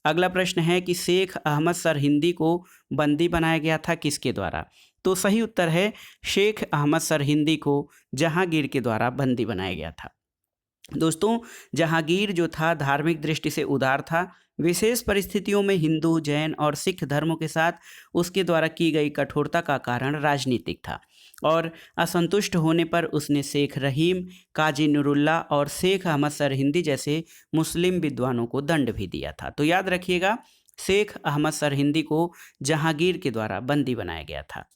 Speaker 1: अगला प्रश्न है कि शेख अहमद सरहिंदी को बंदी बनाया गया था किसके द्वारा? तो सही उत्तर है शेख अहमद सरहिंदी को जहांगीर के द्वारा बंदी बनाया गया था। दोस्तों, जहांगीर जो था धार्मिक दृष्टि से उदार था। विशेष परिस्थितियों में हिंदू, जैन और सिख धर्मों के साथ उसके द्वारा की गई कठोरता का कारण राजनीतिक था और असंतुष्ट होने पर उसने शेख रहीम, काजी नूरुल्लाह और शेख अहमद सरहिंदी जैसे मुस्लिम विद्वानों को दंड भी दिया था। तो याद रखिएगा, शेख अहमद सरहिंदी को जहांगीर के द्वारा बंदी बनाया गया था।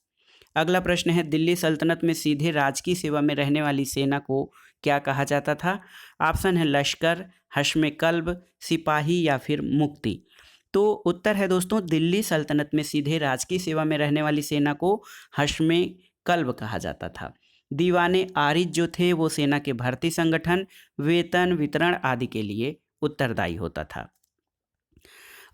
Speaker 1: अगला प्रश्न है, दिल्ली सल्तनत में सीधे राजकीय सेवा में रहने वाली सेना को क्या कहा जाता था? ऑप्शन है लश्कर, हश्मे कल्ब, सिपाही या फिर मुक्ति। तो उत्तर है दोस्तों, दिल्ली सल्तनत में सीधे राजकीय सेवा में रहने वाली सेना को हश्मे कल्ब कहा जाता था। दीवाने आरिज जो थे वो सेना के भर्ती संगठन, वेतन वितरण आदि के लिए उत्तरदायी होता था।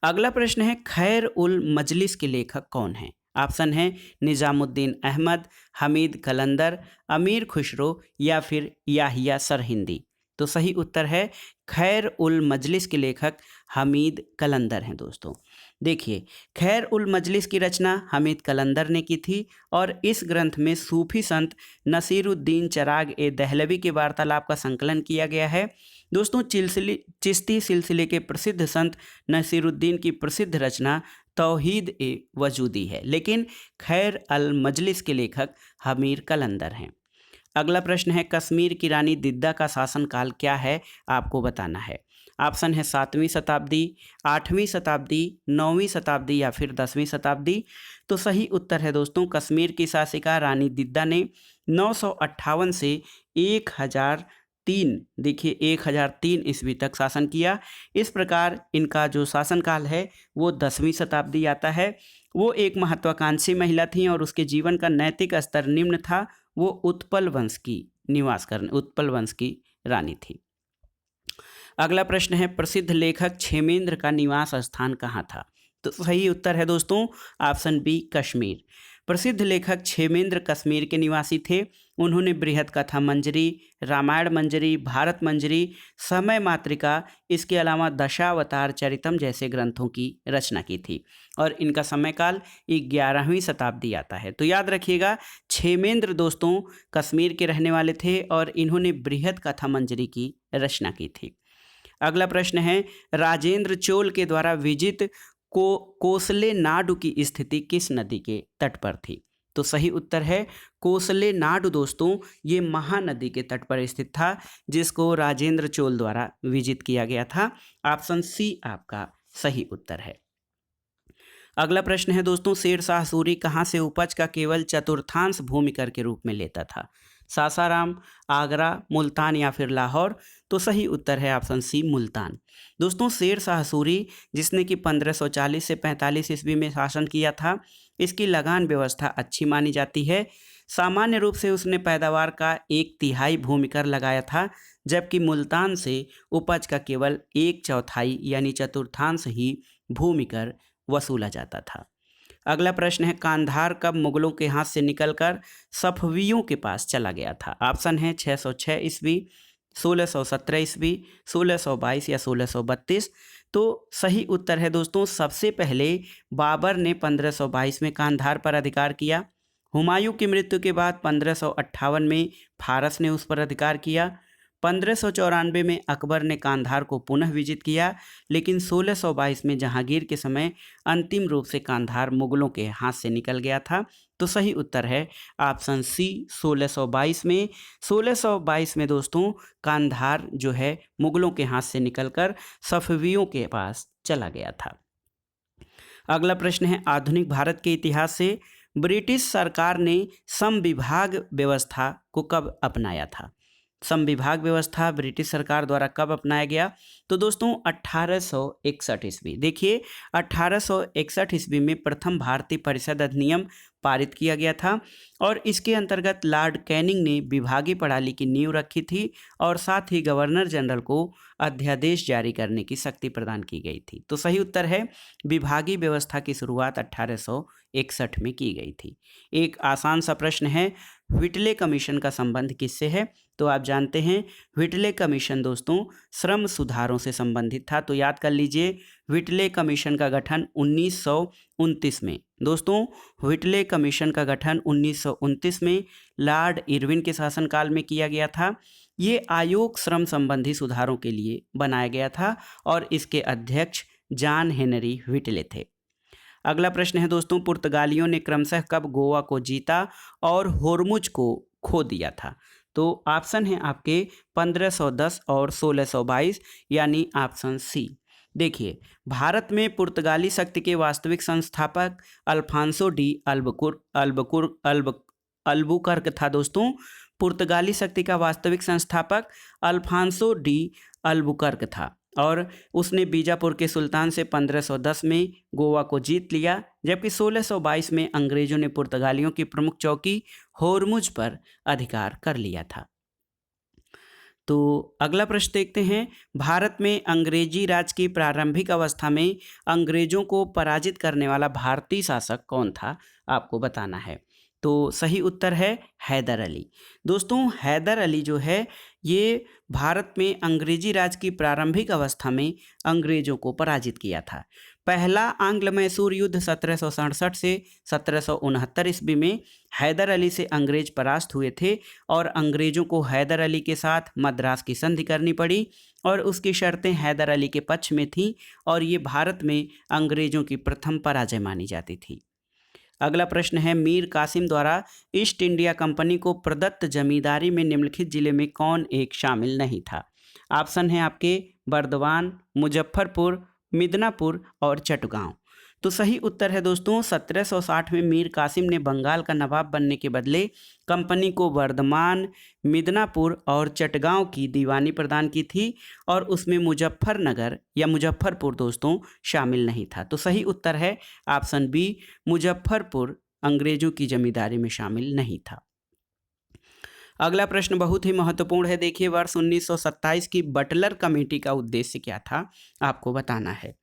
Speaker 1: अगला प्रश्न है, खैर उल मजलिस के लेखक कौन हैं? ऑप्शन है निजामुद्दीन अहमद, हमीद कलंदर, अमीर खुसरो या फिर याहिया सरहिंदी। तो सही उत्तर है खैर उल मजलिस के लेखक हमीद कलंदर हैं। दोस्तों, देखिए, खैर उल मजलिस की रचना हमीद कलंदर ने की थी और इस ग्रंथ में सूफी संत नसीरुद्दीन चराग ए दहलवी के वार्तालाप का संकलन किया गया है। दोस्तों, चिश्ती सिलसिले के प्रसिद्ध संत नसीरुद्दीन की प्रसिद्ध रचना तौहीद ए वजूदी है, लेकिन खैर अल मजलिस के लेखक हमीर कलंदर हैं। अगला प्रश्न है, कश्मीर की रानी दिद्दा का शासनकाल क्या है? आपको बताना है। ऑप्शन है 7वीं शताब्दी, 8वीं शताब्दी, 9वीं शताब्दी या फिर 10वीं शताब्दी। तो सही उत्तर है दोस्तों, कश्मीर की शासिका रानी दिद्दा ने 958 से 1003, देखिए 1003 ईस्वी तक शासन किया। इस प्रकार इनका जो शासनकाल है वो 10वीं शताब्दी आता है। वो एक महत्वाकांक्षी महिला थी और उसके जीवन का नैतिक स्तर निम्न था। वो उत्पल वंश की रानी थी। अगला प्रश्न है, प्रसिद्ध लेखक क्षेमेंद्र का निवास स्थान कहाँ था? तो सही उत्तर है दोस्तों, ऑप्शन बी कश्मीर। प्रसिद्ध लेखक क्षेमेंद्र कश्मीर के निवासी थे। उन्होंने बृहद कथा मंजरी, रामायण मंजरी, भारत मंजरी, समय मातृका, इसके अलावा दशावतार चरितम जैसे ग्रंथों की रचना की थी और इनका समयकाल 11वीं शताब्दी आता है। तो याद रखिएगा, क्षेमेंद्र दोस्तों कश्मीर के रहने वाले थे और इन्होंने बृहद कथा मंजरी की रचना की थी। अगला प्रश्न है, राजेंद्र चोल के द्वारा विजित कोसले नाडु की स्थिति किस नदी के तट पर थी? तो सही उत्तर है कोसले नाडु। दोस्तों, ये महानदी के तट पर स्थित था जिसको राजेंद्र चोल द्वारा विजित किया गया था। ऑप्शन सी आपका सही उत्तर है। अगला प्रश्न है दोस्तों, शेरशाह सूरी कहाँ से उपज का केवल चतुर्थांश भूमिकर के रूप में लेता था? सासाराम, आगरा, मुल्तान या फिर लाहौर। तो सही उत्तर है ऑप्शन सी मुल्तान। दोस्तों, शेरशाह सूरी जिसने कि 1540 से 45 ईस्वी में शासन किया था, इसकी लगान व्यवस्था अच्छी मानी जाती है। सामान्य रूप से उसने पैदावार का 1/3 भूमिकर लगाया था, जबकि मुल्तान से उपज का केवल 1/4 यानी चतुर्थांश ही भूमिकर वसूला जाता था। अगला प्रश्न है, कांधार कब मुगलों के हाथ से निकलकर सफवियों के पास चला गया था? ऑप्शन है 606 ईस्वी, 1617 ईस्वी, 1622 या 1632। तो सही उत्तर है दोस्तों, सबसे पहले बाबर ने 1522 में कांधार पर अधिकार किया। हुमायूं की मृत्यु के बाद 1558 में फारस ने उस पर अधिकार किया। 1594 में अकबर ने कांधार को पुनः विजित किया, लेकिन 1622 में जहांगीर के समय अंतिम रूप से कांधार मुगलों के हाथ से निकल गया था। तो सही उत्तर है ऑप्शन सी 1622 में। 1622 में दोस्तों कांधार जो है मुगलों के हाथ से निकलकर सफवियों के पास चला गया था। अगला प्रश्न है, आधुनिक भारत के इतिहास से ब्रिटिश सरकार ने समविभाग व्यवस्था को कब अपनाया था? समविभाग व्यवस्था ब्रिटिश सरकार द्वारा कब अपनाया गया? तो दोस्तों 1861 ईस्वी। देखिए 1861 ईस्वी में प्रथम भारतीय परिषद अधिनियम पारित किया गया था और इसके अंतर्गत लॉर्ड कैनिंग ने विभागीय प्रणाली की नींव रखी थी और साथ ही गवर्नर जनरल को अध्यादेश जारी करने की शक्ति प्रदान की गई थी। तो सही उत्तर है विभागीय व्यवस्था की शुरुआत 1861 में की गई थी। एक आसान सा प्रश्न है, व्हिटले कमीशन का संबंध किससे है? तो आप जानते हैं व्हिटले कमीशन दोस्तों श्रम सुधारों से संबंधित था। तो याद कर लीजिए व्हिटले कमीशन का गठन 1929 में, दोस्तों व्हिटले कमीशन का गठन 1929 में लॉर्ड इरविन के शासनकाल में किया गया था। ये आयोग श्रम संबंधी सुधारों के लिए बनाया गया था और इसके अध्यक्ष जॉन हेनरी व्हिटले थे। अगला प्रश्न है दोस्तों, पुर्तगालियों ने क्रमशः कब गोवा को जीता और होर्मुज को खो दिया था? तो ऑप्शन है आपके 1510 और 1622, यानी ऑप्शन सी। देखिए भारत में पुर्तगाली शक्ति के वास्तविक संस्थापक अल्फांसो डी अल्बुकर्क था। दोस्तों पुर्तगाली शक्ति का वास्तविक संस्थापक अल्फांसो डी अल्बुकर्क था और उसने बीजापुर के सुल्तान से 1510 में गोवा को जीत लिया, जबकि 1622 में अंग्रेजों ने पुर्तगालियों की प्रमुख चौकी होर्मुज पर अधिकार कर लिया था। तो अगला प्रश्न देखते हैं, भारत में अंग्रेजी राज की प्रारंभिक अवस्था में अंग्रेजों को पराजित करने वाला भारतीय शासक कौन था? आपको बताना है। तो सही उत्तर है हैदर अली। दोस्तों हैदर अली जो है ये भारत में अंग्रेजी राज की प्रारंभिक अवस्था में अंग्रेजों को पराजित किया था। पहला आंग्ल मैसूर युद्ध 1767 से 1769 ईस्वी में हैदर अली से अंग्रेज परास्त हुए थे और अंग्रेजों को हैदर अली के साथ मद्रास की संधि करनी पड़ी और उसकी शर्तें हैदर अली के पक्ष में थीं और ये भारत में अंग्रेजों की प्रथम पराजय मानी जाती थी। अगला प्रश्न है, मीर कासिम द्वारा ईस्ट इंडिया कंपनी को प्रदत्त जमींदारी में निम्नलिखित जिले में कौन एक शामिल नहीं था? ऑप्शन है आपके बर्दवान, मुजफ्फरपुर, मिदनापुर और चटगांव। तो सही उत्तर है दोस्तों 1760 में मीर कासिम ने बंगाल का नवाब बनने के बदले कंपनी को वर्धमान, मिदनापुर और चटगांव की दीवानी प्रदान की थी और उसमें मुजफ्फरनगर या मुजफ्फरपुर दोस्तों शामिल नहीं था। तो सही उत्तर है ऑप्शन बी, मुजफ्फरपुर अंग्रेजों की जमींदारी में शामिल नहीं था। अगला प्रश्न बहुत ही महत्वपूर्ण है। देखिए वर्ष 1927 की बटलर कमेटी का उद्देश्य क्या था? आपको बताना है।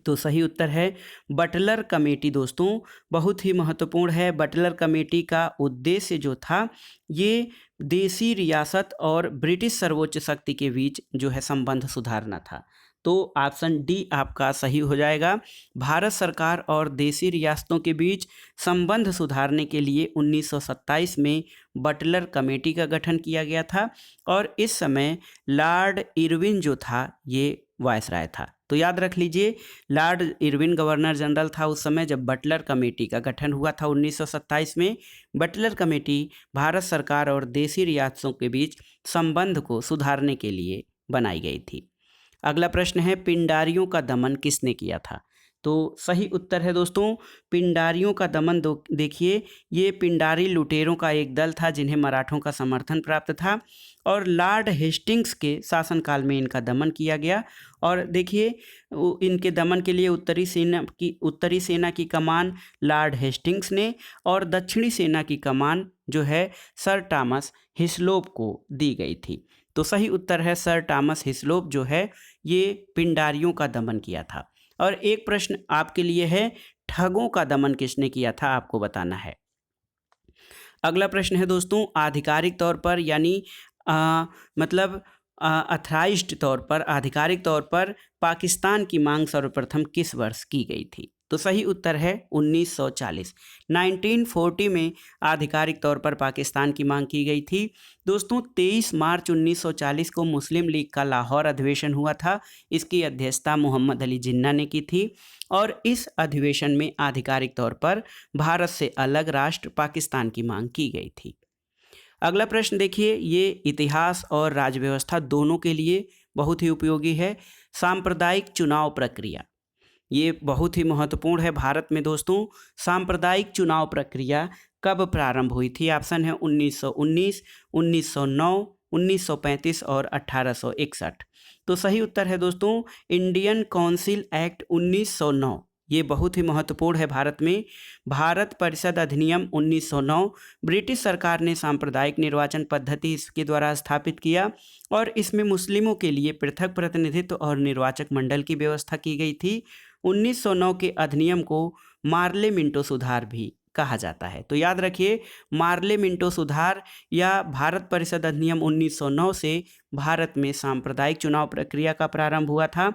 Speaker 1: तो सही उत्तर है बटलर कमेटी दोस्तों बहुत ही महत्वपूर्ण है। बटलर कमेटी का उद्देश्य जो था ये देसी रियासत और ब्रिटिश सर्वोच्च शक्ति के बीच जो है संबंध सुधारना था। तो ऑप्शन डी आपका सही हो जाएगा। भारत सरकार और देसी रियासतों के बीच संबंध सुधारने के लिए 1927 में बटलर कमेटी का गठन किया गया था और इस समय लॉर्ड इरविन जो था ये वायसराय था। तो याद रख लीजिए लॉर्ड इरविन गवर्नर जनरल था उस समय जब बटलर कमेटी का गठन हुआ था 1927 में। बटलर कमेटी भारत सरकार और देसी रियासतों के बीच संबंध को सुधारने के लिए बनाई गई थी। अगला प्रश्न है, पिंडारियों का दमन किसने किया था? तो सही उत्तर है दोस्तों पिंडारियों का दमन देखिए ये पिंडारी लुटेरों का एक दल था जिन्हें मराठों का समर्थन प्राप्त था और लॉर्ड हेस्टिंग्स के शासनकाल में इनका दमन किया गया। और देखिए इनके दमन के लिए उत्तरी सेना की कमान लॉर्ड हेस्टिंग्स ने और दक्षिणी सेना की कमान जो है सर टॉमस हिस्लोप को दी गई थी। तो सही उत्तर है सर टॉमस हिस्लोप जो है ये पिंडारियों का दमन किया था। और एक प्रश्न आपके लिए है, ठगों का दमन किसने किया था? आपको बताना है। अगला प्रश्न है दोस्तों, आधिकारिक तौर पर यानी मतलब अथराइज्ड तौर पर, आधिकारिक तौर पर पाकिस्तान की मांग सर्वप्रथम किस वर्ष की गई थी? तो सही उत्तर है 1940। 1940 में आधिकारिक तौर पर पाकिस्तान की मांग की गई थी। दोस्तों 23 मार्च 1940 को मुस्लिम लीग का लाहौर अधिवेशन हुआ था। इसकी अध्यक्षता मोहम्मद अली जिन्ना ने की थी और इस अधिवेशन में आधिकारिक तौर पर भारत से अलग राष्ट्र पाकिस्तान की मांग की गई थी। अगला प्रश्न देखिए, ये इतिहास और राज्य व्यवस्था दोनों के लिए बहुत ही उपयोगी है। सांप्रदायिक चुनाव प्रक्रिया, ये बहुत ही महत्वपूर्ण है भारत में दोस्तों। सांप्रदायिक चुनाव प्रक्रिया कब प्रारंभ हुई थी? ऑप्शन है 1919, 1909, 1935 और 1861। तो सही उत्तर है दोस्तों इंडियन काउंसिल एक्ट 1909। ये बहुत ही महत्वपूर्ण है भारत में। भारत परिषद अधिनियम 1909 ब्रिटिश सरकार ने सांप्रदायिक निर्वाचन पद्धति इसके द्वारा स्थापित किया और इसमें मुस्लिमों के लिए पृथक प्रतिनिधित्व और निर्वाचक मंडल की व्यवस्था की गई थी। 1909 के अधिनियम को मार्ले मिंटो सुधार भी कहा जाता है। तो याद रखिए, मार्ले मिंटो सुधार या भारत परिषद अधिनियम 1909 से भारत में सांप्रदायिक चुनाव प्रक्रिया का प्रारंभ हुआ था,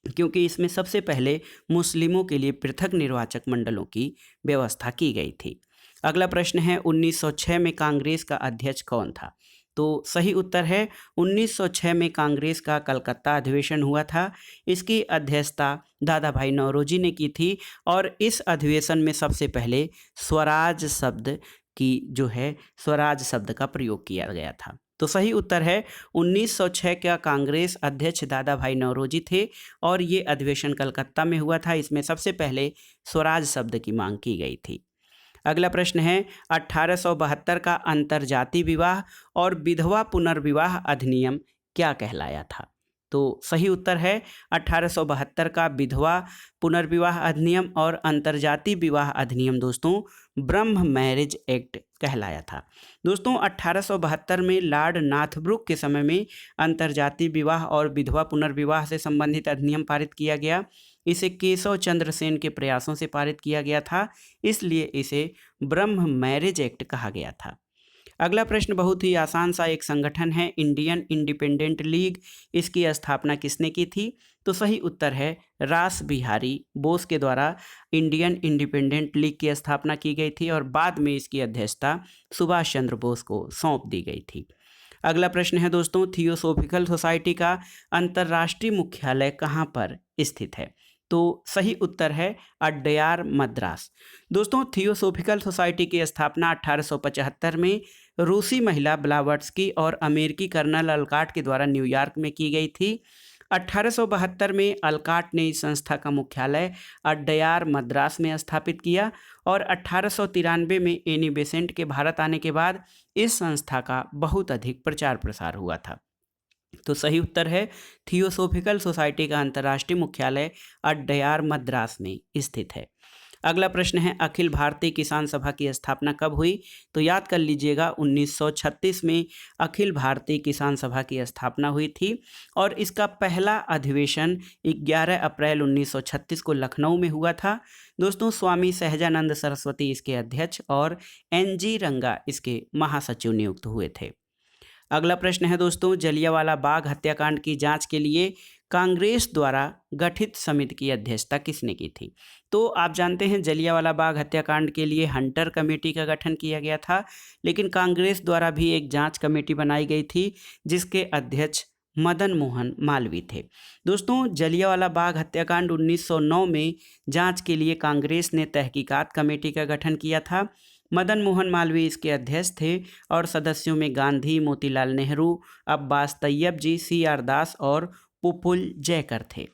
Speaker 1: क्योंकि इसमें सबसे पहले मुस्लिमों के लिए पृथक निर्वाचक मंडलों की व्यवस्था की गई थी। अगला प्रश्न है 1906 में कांग्रेस का अध्यक्ष कौन था? तो सही उत्तर है 1906 में कांग्रेस का कलकत्ता अधिवेशन हुआ था। इसकी अध्यक्षता दादा भाई नौरोजी ने की थी और इस अधिवेशन में सबसे पहले स्वराज शब्द का प्रयोग किया गया था। तो सही उत्तर है 1906 का कांग्रेस अध्यक्ष दादा भाई नौरोजी थे और ये अधिवेशन कलकत्ता में हुआ था। इसमें सबसे पहले स्वराज शब्द की मांग की गई थी। अगला प्रश्न है 1872 का अंतरजातीय विवाह और विधवा पुनर्विवाह अधिनियम क्या कहलाया था? तो सही उत्तर है 1872 का विधवा पुनर्विवाह अधिनियम और अंतरजातीय विवाह अधिनियम दोस्तों ब्रह्म मैरिज एक्ट कहलाया था। दोस्तों 1872 में लॉर्ड नाथब्रुक के समय में अंतरजातीय विवाह और विधवा पुनर्विवाह से संबंधित अधिनियम पारित किया गया। इसे केशव चंद्र सेन के प्रयासों से पारित किया गया था, इसलिए इसे ब्रह्म मैरिज एक्ट कहा गया था। अगला प्रश्न बहुत ही आसान सा एक संगठन है, इंडियन इंडिपेंडेंट लीग। इसकी स्थापना किसने की थी? तो सही उत्तर है रास बिहारी बोस के द्वारा इंडियन इंडिपेंडेंट लीग की स्थापना की गई थी और बाद में इसकी अध्यक्षता सुभाष चंद्र बोस को सौंप दी गई थी। अगला प्रश्न है दोस्तों, थियोसॉफिकल सोसाइटी का अंतर्राष्ट्रीय मुख्यालय कहाँ पर स्थित है? तो सही उत्तर है अड्डयार मद्रास। दोस्तों थियोसॉफिकल सोसाइटी की स्थापना 1875 में रूसी महिला ब्लावट्स्की और अमेरिकी कर्नल अलकाट के द्वारा न्यूयॉर्क में की गई थी। 1872 में अलकाट ने इस संस्था का मुख्यालय अड्डयार मद्रास में स्थापित किया और 1893 में एनी बेसेंट के भारत आने के बाद इस संस्था का बहुत अधिक प्रचार प्रसार हुआ था। तो सही उत्तर है थियोसॉफिकल सोसाइटी का अंतर्राष्ट्रीय मुख्यालय अड्डयार मद्रास में स्थित है। अगला प्रश्न है अखिल भारतीय किसान सभा की स्थापना कब हुई? तो याद कर लीजिएगा 1936 में अखिल भारतीय किसान सभा की स्थापना हुई थी और इसका पहला अधिवेशन 11 अप्रैल 1936 को लखनऊ में हुआ था। दोस्तों स्वामी सहजानंद सरस्वती इसके अध्यक्ष और NG रंगा इसके महासचिव नियुक्त हुए थे। अगला प्रश्न है दोस्तों, जलियांवाला बाग हत्याकांड की जांच के लिए कांग्रेस द्वारा गठित समिति की अध्यक्षता किसने की थी? तो आप जानते हैं जलियांवाला बाग हत्याकांड के लिए हंटर कमेटी का गठन किया गया था, लेकिन कांग्रेस द्वारा भी एक जांच कमेटी बनाई गई थी जिसके अध्यक्ष मदन मोहन मालवीय थे। दोस्तों जलियांवाला बाग हत्याकांड 1909 में जांच के लिए कांग्रेस ने तहकीकात कमेटी का गठन किया था। मदन मोहन मालवीय इसके अध्यक्ष थे और सदस्यों में गांधी, मोतीलाल नेहरू, अब्बास तैयब जी, CR दास और पुपुल जयकर थे।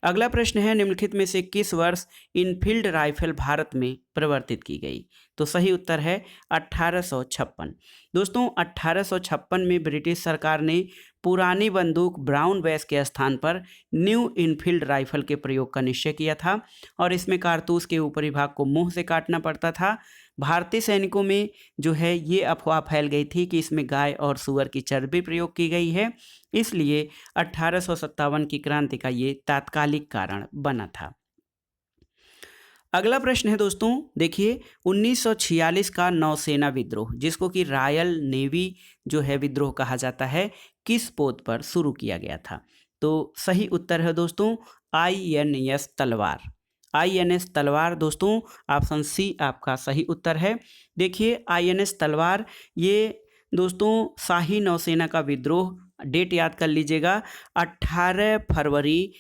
Speaker 1: अगला प्रश्न है निम्नलिखित में से किस वर्ष इनफील्ड राइफल भारत में प्रवर्तित की गई? तो सही उत्तर है 1856। दोस्तों 1856 में ब्रिटिश सरकार ने पुरानी बंदूक ब्राउन बैस के स्थान पर न्यू इनफील्ड राइफल के प्रयोग का निश्चय किया था और इसमें कारतूस के ऊपरी भाग को मुंह से काटना पड़ता था। भारतीय सैनिकों में जो है ये अफवाह फैल गई थी कि इसमें गाय और सूअर की चर्बी प्रयोग की गई है, इसलिए 1857 की क्रांति का ये तात्कालिक कारण बना था। अगला प्रश्न है दोस्तों देखिए 1946 का नौसेना विद्रोह जिसको कि रॉयल नेवी जो है विद्रोह कहा जाता है किस पोत पर शुरू किया गया था? तो सही उत्तर है दोस्तों INS तलवार। INS तलवार दोस्तों, ऑप्शन सी आपका सही उत्तर है। देखिए INS तलवार ये दोस्तों शाही नौसेना का विद्रोह, डेट याद कर लीजिएगा, 18 फरवरी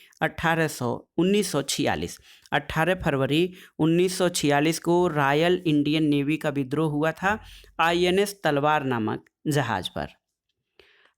Speaker 1: 1946 18 फरवरी 1946 को रॉयल इंडियन नेवी का विद्रोह हुआ था INS तलवार नामक जहाज पर।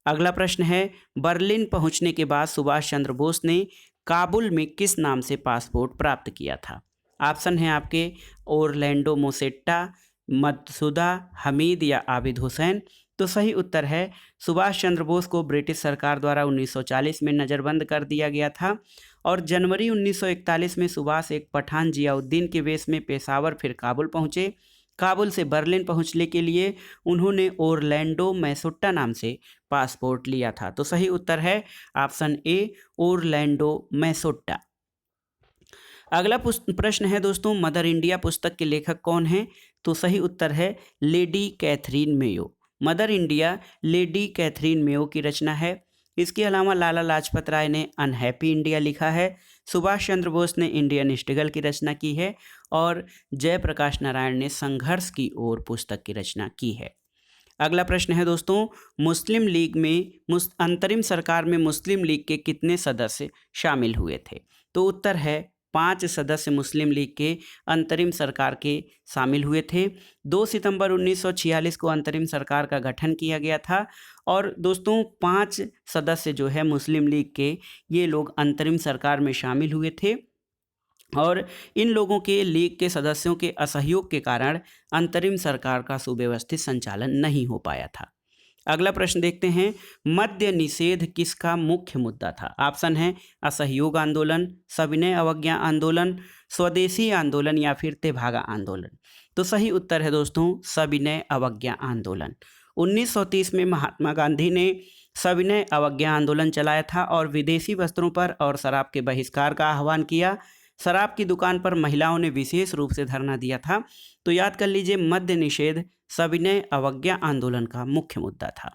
Speaker 1: अगला प्रश्न है, बर्लिन पहुंचने के बाद सुभाष चंद्र बोस ने काबुल में किस नाम से पासपोर्ट प्राप्त किया था? ऑप्शन है आपके ओरलैंडो मोसेट्टा, मकसूदा, हमीद या आबिद हुसैन। तो सही उत्तर है सुभाष चंद्र बोस को ब्रिटिश सरकार द्वारा 1940 में नज़रबंद कर दिया गया था और जनवरी 1941 में सुभाष एक पठान जियाउद्दीन के वेश में पेशावर फिर काबुल पहुंचे। काबुल से बर्लिन पहुंचने के लिए उन्होंने ओरलैंडो मैसोट्टा नाम से पासपोर्ट लिया था। तो सही उत्तर है ऑप्शन ए ओरलैंडो मैसोट्टा। अगला प्रश्न है दोस्तों, मदर इंडिया पुस्तक के लेखक कौन हैं? तो सही उत्तर है lady Catherine Mayo. Mother India lady Catherine Mayo की रचना है। इसके अलावा लाला लाजपत राय ने अनहैप्पी इंडिया लिखा है, सुभाष चंद्र बोस ने इंडियन स्ट्रगल की रचना की है और जयप्रकाश नारायण ने संघर्ष की ओर पुस्तक की रचना की है। अगला प्रश्न है दोस्तों, मुस्लिम लीग में अंतरिम सरकार में मुस्लिम लीग के कितने सदस्य शामिल हुए थे? तो उत्तर है 5 सदस्य मुस्लिम लीग के अंतरिम सरकार के शामिल हुए थे। 2 सितंबर 1946 को अंतरिम सरकार का गठन किया गया था और दोस्तों 5 सदस्य जो है मुस्लिम लीग के, ये लोग अंतरिम सरकार में शामिल हुए थे और इन लोगों के लीग के सदस्यों के असहयोग के कारण अंतरिम सरकार का सुव्यवस्थित संचालन नहीं हो पाया था। अगला प्रश्न देखते हैं, मद्य निषेध किसका मुख्य मुद्दा था? ऑप्शन है असहयोग आंदोलन, सविनय अवज्ञा आंदोलन, स्वदेशी आंदोलन या फिर तेभागा आंदोलन। तो सही उत्तर है दोस्तों सविनय अवज्ञा आंदोलन। 1930 में महात्मा गांधी ने सविनय अवज्ञा आंदोलन चलाया था और विदेशी वस्त्रों पर और शराब के बहिष्कार का आह्वान किया। शराब की दुकान पर महिलाओं ने विशेष रूप से धरना दिया था। तो याद कर लीजिए मद्य निषेध सविनय अवज्ञा आंदोलन का मुख्य मुद्दा था।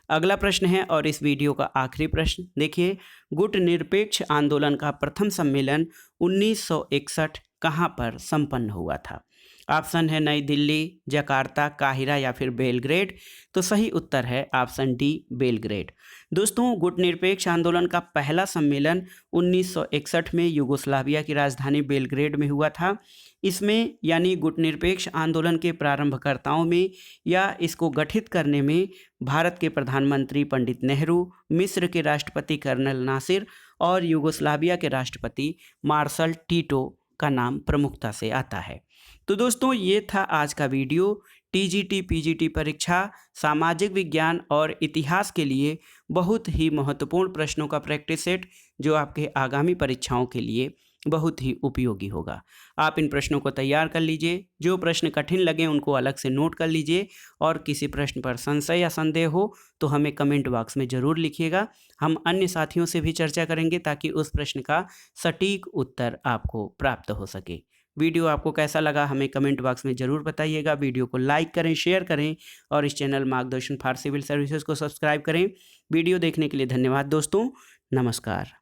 Speaker 1: अगला प्रश्न है और इस वीडियो का आखिरी प्रश्न देखिए, गुट निरपेक्ष आंदोलन का प्रथम सम्मेलन 1961 कहाँ पर संपन्न हुआ था? ऑप्शन है नई दिल्ली, जकार्ता, काहिरा या फिर बेलग्रेड। तो सही उत्तर है ऑप्शन डी बेलग्रेड। दोस्तों गुट निरपेक्ष आंदोलन का पहला सम्मेलन 1961 में यूगोस्लाविया की राजधानी बेलग्रेड में हुआ था। इसमें यानी गुट निरपेक्ष आंदोलन के प्रारंभकर्ताओं में या इसको गठित करने में भारत के प्रधानमंत्री पंडित नेहरू, मिस्र के राष्ट्रपति कर्नल नासिर और यूगोस्लाविया के राष्ट्रपति मार्शल टीटो का नाम प्रमुखता से आता है। तो दोस्तों ये था आज का वीडियो। टीजीटी पीजीटी परीक्षा सामाजिक विज्ञान और इतिहास के लिए बहुत ही महत्वपूर्ण प्रश्नों का प्रैक्टिस सेट जो आपके आगामी परीक्षाओं के लिए बहुत ही उपयोगी होगा। आप इन प्रश्नों को तैयार कर लीजिए। जो प्रश्न कठिन लगे उनको अलग से नोट कर लीजिए और किसी प्रश्न पर संशय या संदेह हो तो हमें कमेंट बॉक्स में ज़रूर लिखिएगा। हम अन्य साथियों से भी चर्चा करेंगे ताकि उस प्रश्न का सटीक उत्तर आपको प्राप्त हो सके। वीडियो आपको कैसा लगा हमें कमेंट बॉक्स में ज़रूर बताइएगा। वीडियो को लाइक करें, शेयर करें और इस चैनल मार्गदर्शन फॉर सिविल सर्विसेज को सब्सक्राइब करें। वीडियो देखने के लिए धन्यवाद दोस्तों। नमस्कार।